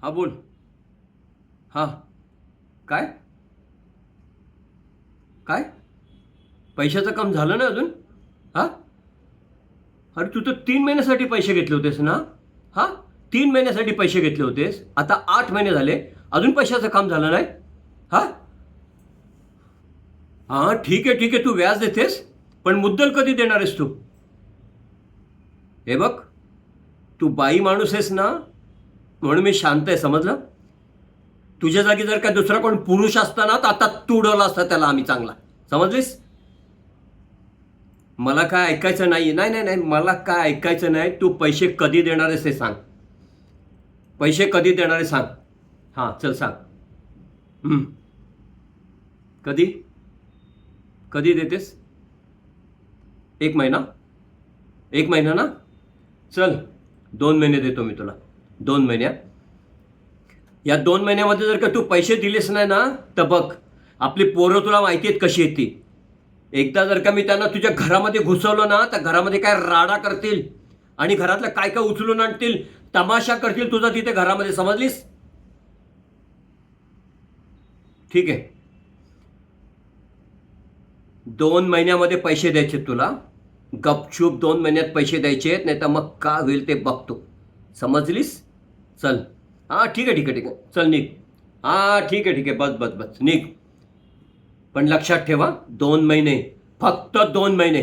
हा बोल. हां. काय काय पैशाचं काम झालं ना अजून? हां. अरे तू तर 3 महिन्यासाठी पैसे घेतले होतेस ना? हां. 3 महिन्यासाठी पैसे घेतले होतेस, आता 8 महिने झाले, अजून पैशाचं काम झालं नाही. हां. हां, ठीक आहे ठीक आहे, तू व्याज देतेस, पण मुद्दल कधी देणार आहेस तू? हे बघ, तू बाई माणूस आहेस ना, म्हणून मी शांत आहे, समजलं? तुझ्या जागी जर का दुसरा कोण पुरुष असता ना, तर आता तुडवला असता त्याला आम्ही चांगला, समजलीस? मला काय ऐकायचं नाही, नाही नाही नाही, मला काय ऐकायचं नाही. तू पैसे कधी देणार आहेस हे सांग. पैसे कधी देणार आहे सांग. हां, चल सांग. हं. कधी कधी देतेस? 1 महिना? 1 महिना ना? चल, 2 महिने देतो मी तुला. 2 महिन्या. या 2 महिन्यामध्ये जर का तू पैसे दिलेस नाही ना, तर बघ, आपली पोरं तुला माहिती आहेत कशी आहेत ती. एकदा जर का मी त्यांना तुझ्या घरामध्ये घुसवलं ना, तर घरामध्ये काय राडा करतील आणि घरातलं काय काय उचलून आणतील, तमाशा करतील तुझा तिथे घरामध्ये, समजलीस? ठीक आहे. 2 महिन्यामध्ये पैसे द्यायचे तुला. गपचूप 2 महिन्यात पैसे द्यायचे, नाही तर मग का होईल ते बघतो, समजलीस? चल. हां, ठीक आहे ठीक आहे ठीक आहे, चल निघ. हां, ठीक आहे ठीक आहे, बस बस बस निघ. पण लक्षात ठेवा, 2 महिने, फक्त 2 महिने.